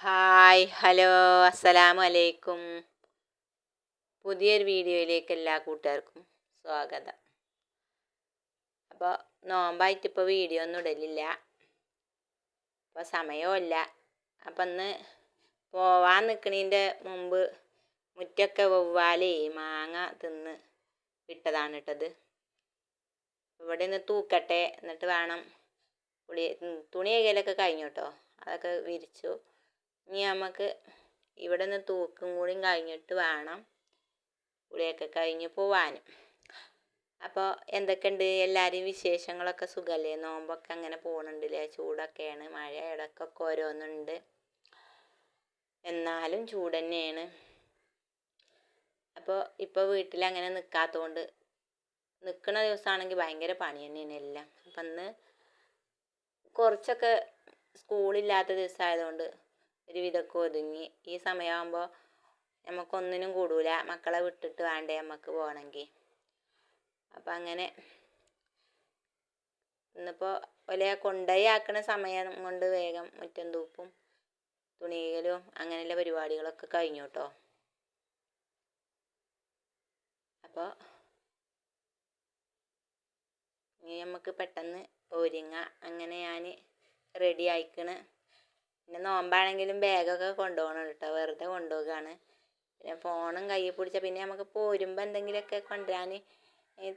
Hi hello അസ്സലാമു അലൈക്കും. പുതിയൊരു വീഡിയോയിലേക്ക് എല്ലാ കൂട്ടുകാർക്കും സ്വാഗതം. അപ്പോൾ നോമ്പായിട്ട് ഇപ്പോൾ വീഡിയോ ഒന്നും ഇടലില്ല, അപ്പോൾ സമയമില്ല. അപ്പം ഇന്ന് പോവാൻ നിൽക്കണതിൻ്റെ മുമ്പ് മുറ്റൊക്കെ വവ്വാലേ മാങ്ങ തിന്ന് ഇട്ടതാണ് ഇട്ടത്. ഇവിടെ നിന്ന് തൂക്കട്ടെ, എന്നിട്ട് വേണം തുണി കൈകലൊക്കെ കഴിഞ്ഞു കേട്ടോ, അതൊക്കെ വിരിച്ചു. ഇനി നമുക്ക് ഇവിടെ നിന്ന് തൂക്കും കൂടി കഴിഞ്ഞിട്ട് വേണം കുളിയൊക്കെ കഴിഞ്ഞ് പോവാനും. അപ്പോൾ എന്തൊക്കെയുണ്ട് എല്ലാവരും വിശേഷങ്ങളൊക്കെ? സുഖമല്ലേ? നോമ്പൊക്കെ അങ്ങനെ പോകുന്നുണ്ടല്ലേ? ചൂടൊക്കെയാണ്, മഴ ഇടയ്ക്കൊക്കെ ഓരോന്നുണ്ട്, എന്നാലും ചൂട് തന്നെയാണ്. അപ്പോൾ ഇപ്പോൾ വീട്ടിലങ്ങനെ നിൽക്കാത്തതുകൊണ്ട്, നിൽക്കുന്ന ദിവസമാണെങ്കിൽ ഭയങ്കര പണി തന്നെയാണ് എല്ലാം. അപ്പം ഇന്ന് കുറച്ചൊക്കെ സ്കൂളില്ലാത്ത ദിവസമായതുകൊണ്ട് ഒരുവിധമൊക്കെ ഒതുങ്ങി. ഈ സമയമാകുമ്പോൾ നമുക്കൊന്നിനും കൂടൂല, മക്കളെ വിട്ടിട്ട് വേണ്ടേ നമുക്ക് പോകണമെങ്കിൽ. അപ്പം അങ്ങനെ ഇന്നിപ്പോൾ ഒലെ കൊണ്ടുപോയി ആക്കണ സമയം കൊണ്ട് വേഗം മുറ്റം തൂപ്പും തുണിയിലും അങ്ങനെയുള്ള പരിപാടികളൊക്കെ കഴിഞ്ഞു കേട്ടോ. അപ്പോൾ ഇനി നമുക്ക് പെട്ടെന്ന് ഒരുങ്ങാം. അങ്ങനെ ഞാൻ റെഡി ആയിക്കണ്. പിന്നെ നോമ്പാണെങ്കിലും ബാഗൊക്കെ കൊണ്ടുപോകണം കേട്ടോ, വെറുതെ കൊണ്ടുപോകുകയാണ്. പിന്നെ ഫോണും കയ്യിൽ പിടിച്ചാൽ പിന്നെ നമുക്ക് പോരുമ്പോൾ എന്തെങ്കിലുമൊക്കെ കൊണ്ടുവരാൻ,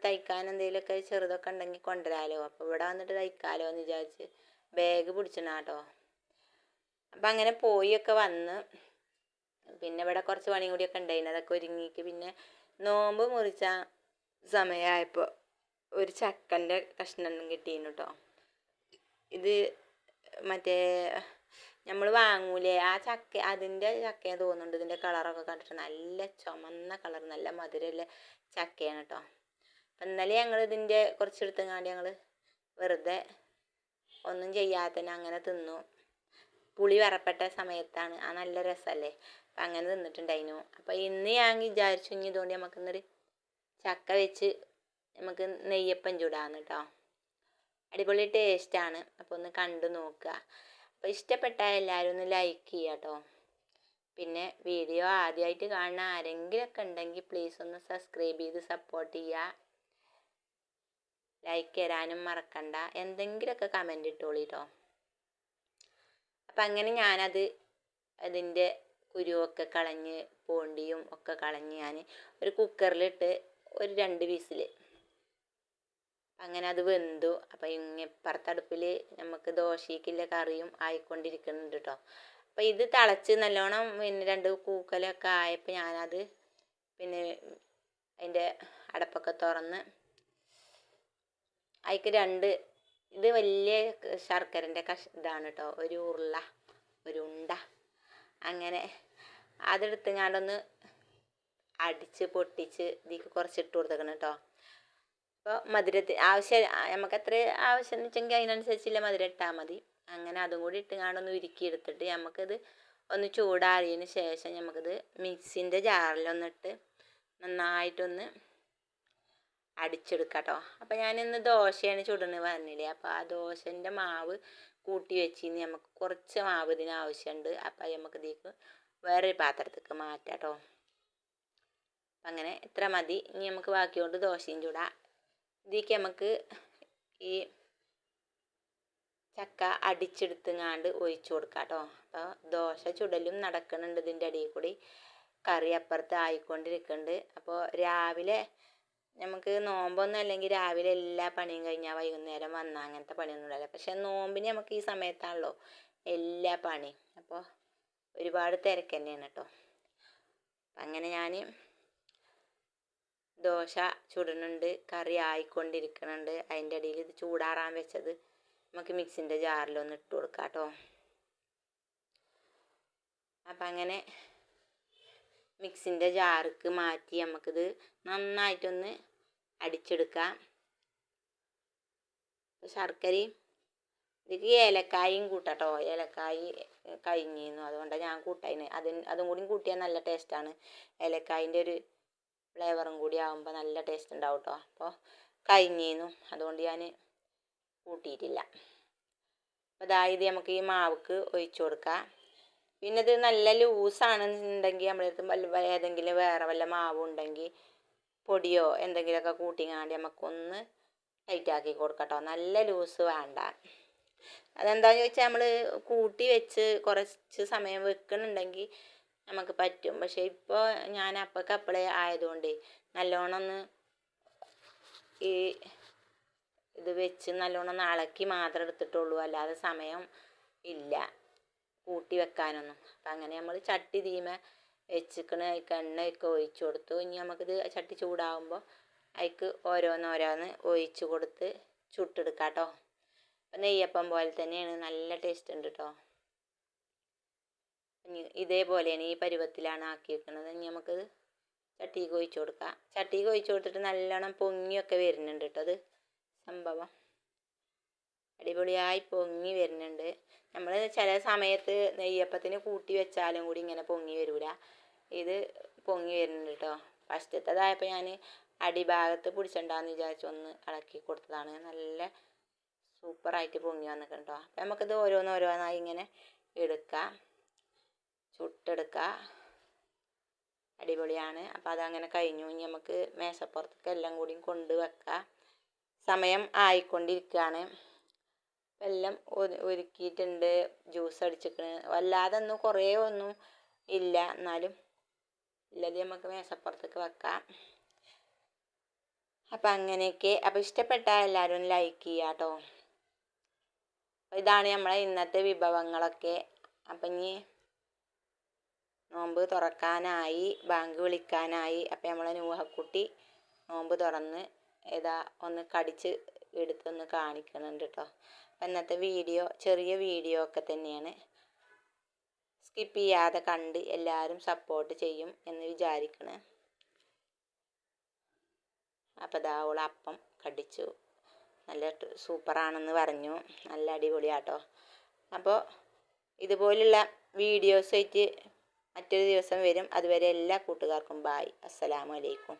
തയ്ക്കാൻ എന്തെങ്കിലുമൊക്കെ ചെറുതൊക്കെ ഉണ്ടെങ്കിൽ കൊണ്ടുവരാമല്ലോ. അപ്പോൾ ഇവിടെ വന്നിട്ട് തയ്ക്കാമല്ലോ എന്ന് വിചാരിച്ച് ബാഗ് പിടിച്ചിണ കേട്ടോ. അപ്പം അങ്ങനെ പോയൊക്കെ വന്ന്, പിന്നെ ഇവിടെ കുറച്ച് പണി കൂടിയൊക്കെ ഉണ്ടായിരുന്നു, അതൊക്കെ ഒരുങ്ങിക്ക്. പിന്നെ നോമ്പ് മുറിച്ച സമയമായപ്പോൾ ഒരു ചക്കൻ്റെ കഷ്ണം കിട്ടിയിരുന്നു കേട്ടോ. ഇത് മറ്റേ നമ്മൾ വാങ്ങൂലേ ആ ചക്ക, അതിൻ്റെ ചക്കയെന്ന് തോന്നുന്നുണ്ട്. ഇതിൻ്റെ കളറൊക്കെ കണ്ടിട്ട് നല്ല ചുമന്ന കളർ, നല്ല മധുരമുള്ള ചക്കയാണ് കേട്ടോ. അപ്പം ഇന്നലെ ഞങ്ങൾ ഇതിൻ്റെ കുറച്ചെടുത്തങ്ങാണ്ട് ഞങ്ങൾ വെറുതെ ഒന്നും ചെയ്യാതെ തന്നെ അങ്ങനെ തിന്നു. പുളി വറപ്പെട്ട സമയത്താണ്, ആ നല്ല രസമല്ലേ, അപ്പം അങ്ങനെ തിന്നിട്ടുണ്ടായിരുന്നു. അപ്പം ഇന്ന് ഞാൻ വിചാരിച്ചു ഇനി ഇതുകൊണ്ട് നമുക്കിന്നൊരു ചക്ക വെച്ച് നമുക്ക് നെയ്യപ്പം ചൂടാന്ന് കേട്ടോ. അടിപൊളി ടേസ്റ്റാണ്. അപ്പോൾ ഒന്ന് കണ്ടു നോക്കുക. അപ്പോൾ ഇഷ്ടപ്പെട്ടാൽ എല്ലാവരും ഒന്ന് ലൈക്ക് ചെയ്യുക കേട്ടോ. പിന്നെ വീഡിയോ ആദ്യമായിട്ട് കാണുന്ന ആരെങ്കിലുമൊക്കെ ഉണ്ടെങ്കിൽ പ്ലീസ് ഒന്ന് സബ്സ്ക്രൈബ് ചെയ്ത് സപ്പോർട്ട് ചെയ്യുക. ലൈക്ക് തരാനും മറക്കണ്ട, എന്തെങ്കിലുമൊക്കെ കമൻ്റ് ഇട്ടോളി കേട്ടോ. അപ്പം അങ്ങനെ ഞാനത് അതിൻ്റെ കുരുവൊക്കെ കളഞ്ഞ് പോണ്ടിയും ഒക്കെ കളഞ്ഞ് ഞാൻ ഒരു കുക്കറിലിട്ട് ഒരു 2 വിസിൽ, അങ്ങനെ അത് വെന്തു. അപ്പം ഇപ്പുറത്തടുപ്പിൽ നമുക്ക് ദോശയ്ക്കുള്ള കറിയും ആയിക്കൊണ്ടിരിക്കുന്നുണ്ട് കേട്ടോ. അപ്പം ഇത് തിളച്ച് നല്ലോണം പിന്നെ 2 കൂക്കലൊക്കെ ആയപ്പോൾ ഞാനത് പിന്നെ അതിൻ്റെ അടപ്പൊക്കെ തുറന്ന് അതിക്ക് 2 ഇത് വലിയ ശർക്കരൻ്റെ ഇതാണ് കേട്ടോ, ഒരു ഉണ്ട. അങ്ങനെ അതെടുത്തങ്ങാണ്ടൊന്ന് അടിച്ച് പൊട്ടിച്ച് ഇതിക്ക് കുറച്ചിട്ട് കൊടുത്തേക്കണം കേട്ടോ. അപ്പോൾ മധുരത്തിന് ആവശ്യം നമുക്ക് എത്ര ആവശ്യം എന്ന് വെച്ചെങ്കിൽ അതിനനുസരിച്ചുള്ള മധുരം ഇട്ടാൽ മതി. അങ്ങനെ അതും കൂടി ഇട്ടുങ്ങാണ്ടൊന്ന് ഉരുക്കി എടുത്തിട്ട് നമുക്കിത് ഒന്ന് ചൂടാറിയതിന് ശേഷം നമുക്കിത് മിക്സിൻ്റെ ജാറിലൊന്നിട്ട് നന്നായിട്ടൊന്ന് അടിച്ചെടുക്കാം കേട്ടോ. അപ്പോൾ ഞാനിന്ന് ദോശയാണ് ചുടുന്നത് പറഞ്ഞില്ലേ, അപ്പോൾ ആ ദോശൻ്റെ മാവ് കൂട്ടി വെച്ചിന് നമുക്ക് കുറച്ച് മാവ് ഇതിന് ആവശ്യമുണ്ട്. അപ്പോൾ നമുക്ക് ഇതിലേക്ക് വേറൊരു പാത്രത്തേക്ക് മാറ്റാം കേട്ടോ. അങ്ങനെ ഇത്ര മതി. ഇനി നമുക്ക് ബാക്കിയോണ്ട് ദോശയും ചൂടാം. ഇതിലേക്ക് നമുക്ക് ഈ ചക്ക അടിച്ചെടുത്തുങ്ങാണ്ട് ഒഴിച്ചു കൊടുക്കാം കേട്ടോ. അപ്പോൾ ദോശ ചുടലും നടക്കുന്നുണ്ട്, ഇതിൻ്റെ ഇടയിൽ കൂടി കറി അപ്പുറത്ത് ആയിക്കൊണ്ടിരിക്കുന്നുണ്ട്. അപ്പോൾ രാവിലെ നമുക്ക് നോമ്പൊന്നും അല്ലെങ്കിൽ രാവിലെ എല്ലാ പണിയും കഴിഞ്ഞാൽ വൈകുന്നേരം വന്നാൽ അങ്ങനത്തെ പണിയൊന്നും ഇല്ലല്ലോ. പക്ഷെ നോമ്പിന് നമുക്ക് ഈ സമയത്താണല്ലോ എല്ലാ പണി, അപ്പോൾ ഒരുപാട് തിരക്ക് തന്നെയാണ് കേട്ടോ. അങ്ങനെ ഞാൻ ദോശ ചുടുന്നുണ്ട്, കറി ആയിക്കൊണ്ടിരിക്കുന്നുണ്ട്. അതിൻ്റെ ഇടയിൽ ഇത് ചൂടാറാൻ വെച്ചത് നമുക്ക് മിക്സിൻ്റെ ജാറിലൊന്ന് ഇട്ട് കൊടുക്കാം കേട്ടോ. അപ്പം അങ്ങനെ മിക്സിൻ്റെ ജാർക്ക് മാറ്റി നമുക്കിത് നന്നായിട്ടൊന്ന് അടിച്ചെടുക്കാം. ശർക്കരയും ഇതിക്ക് ഏലക്കായും കൂട്ടാട്ടോ. ഏലക്കായി കഴിഞ്ഞിരുന്നു, അതുകൊണ്ടാണ് ഞാൻ കൂട്ടായിന്. അതും കൂടി കൂട്ടിയാൽ നല്ല ടേസ്റ്റാണ്. ഏലക്കായിൻ്റെ ഒരു ഫ്ലേവറും കൂടി ആകുമ്പോൾ നല്ല ടേസ്റ്റ് ഉണ്ടാവും കേട്ടോ. അപ്പോൾ കഴിഞ്ഞിരുന്നു, അതുകൊണ്ട് ഞാൻ കൂട്ടിയിട്ടില്ല. അപ്പോൾ അതായത് നമുക്ക് ഈ മാവുക്ക് ഒഴിച്ചു കൊടുക്കാം. പിന്നെ ഇത് നല്ല ലൂസാണെന്നുണ്ടെങ്കിൽ നമ്മളടുത്ത് ഏതെങ്കിലും വേറെ വല്ല മാവും ഉണ്ടെങ്കിൽ പൊടിയോ എന്തെങ്കിലുമൊക്കെ കൂട്ടിങ്ങാണ്ട് നമുക്കൊന്ന് ടൈറ്റാക്കി കൊടുക്കട്ടോ. നല്ല ലൂസ് വേണ്ട. അതെന്താണെന്ന് ചോദിച്ചാൽ നമ്മൾ കൂട്ടി വെച്ച് കുറച്ച് സമയം വെക്കണുണ്ടെങ്കിൽ നമുക്ക് പറ്റും. പക്ഷേ ഇപ്പോൾ ഞാൻ അപ്പളേ ആയതുകൊണ്ട് നല്ലോണം ഒന്ന് ഈ ഇത് വെച്ച് നല്ലോണം ഒന്ന് ഇളക്കി മാത്രം എടുത്തിട്ടുള്ളൂ. അല്ലാതെ സമയം ഇല്ല കൂട്ടി വെക്കാനൊന്നും. അപ്പം അങ്ങനെ നമ്മൾ ചട്ടി തീമ വെച്ചിക്കണ്. അതിക്ക് എണ്ണയൊക്കെ ഒഴിച്ചു കൊടുത്തു. ഇനി നമുക്കിത് ചട്ടി ചൂടാകുമ്പോൾ അതിക്ക് ഓരോന്നോരോന്ന് ഒഴിച്ച് കൊടുത്ത് ചുട്ടെടുക്കാം കേട്ടോ. അപ്പം നെയ്യപ്പം പോലെ തന്നെയാണ്, നല്ല ടേസ്റ്റ് ഉണ്ട് കേട്ടോ. ഇനി ഇതേപോലെയാണ്, ഈ പരുവത്തിലാണ് ആക്കി വെക്കുന്നത്. ഇനി നമുക്കിത് ചട്ടിക്ക് ഒഴിച്ച് കൊടുക്കാം. ചട്ടിക്ക് ഒഴിച്ച് കൊടുത്തിട്ട് നല്ലോണം പൊങ്ങിയൊക്കെ വരുന്നുണ്ട് കേട്ടോ. അത് സംഭവം അടിപൊളിയായി പൊങ്ങി വരുന്നുണ്ട്. നമ്മൾ ചില സമയത്ത് നെയ്യപ്പത്തിന് കൂട്ടി വെച്ചാലും കൂടി ഇങ്ങനെ പൊങ്ങി വരില്ല. ഇത് പൊങ്ങി വരുന്നുണ്ട് കേട്ടോ. ഫസ്റ്റത്തേതായപ്പോൾ ഞാൻ അടിഭാഗത്ത് പിടിച്ചിട്ടുണ്ടാന്ന് വിചാരിച്ച് ഒന്ന് ഇളക്കി കൊടുത്തതാണ്. നല്ല സൂപ്പറായിട്ട് പൊങ്ങി വന്നിട്ടുണ്ടോ. അപ്പം നമുക്കിത് ഓരോന്നോരോന്നായി ഇങ്ങനെ എടുക്കാം, ചുട്ടെടുക്കാം. അടിപൊളിയാണ്. അപ്പോൾ അതങ്ങനെ കഴിഞ്ഞു. ഇനി നമുക്ക് മേശപ്പുറത്തേക്ക് എല്ലാം കൂടി കൊണ്ട് വെക്കാം. സമയം ആയിക്കൊണ്ടിരിക്കുകയാണ്. എല്ലാം ഒരുക്കിയിട്ടുണ്ട്. ജ്യൂസ് അടിച്ചിക്കണ്. വല്ലാതെ ഒന്നും കുറേ ഒന്നും ഇല്ല, എന്നാലും ഇല്ലത് നമുക്ക് മേശപ്പുറത്തേക്ക് വെക്കാം. അപ്പം അങ്ങനെയൊക്കെ. അപ്പോൾ ഇഷ്ടപ്പെട്ടാൽ എല്ലാവരും ലൈക്ക് ചെയ്യുക കേട്ടോ. ഇതാണ് നമ്മളെ ഇന്നത്തെ വിഭവങ്ങളൊക്കെ. അപ്പം ഇനി നോമ്പ് തുറക്കാനായി, ബാങ്ക് വിളിക്കാനായി. അപ്പം നമ്മളെ നൂഹക്കുട്ടി നോമ്പ് തുറന്ന് ഒന്ന് കടിച്ച് എടുത്തൊന്ന് കാണിക്കുന്നുണ്ട് കേട്ടോ. ഇന്നത്തെ വീഡിയോ ചെറിയ വീഡിയോ ഒക്കെ തന്നെയാണ്. സ്കിപ്പ് ചെയ്യാതെ കണ്ട് എല്ലാവരും സപ്പോർട്ട് ചെയ്യും എന്ന് വിചാരിക്കണേ. അപ്പോൾ ഇതാ ഓൾ അപ്പം കടിച്ചു. നല്ല സൂപ്പറാണെന്ന് പറഞ്ഞു. നല്ല അടിപൊളിയാട്ടോ. അപ്പോൾ ഇതുപോലുള്ള വീഡിയോസായിട്ട് മറ്റൊരു ദിവസം വരും. അതുവരെ എല്ലാ കൂട്ടുകാർക്കും ബായ്. അസ്സലാമു അലൈക്കും.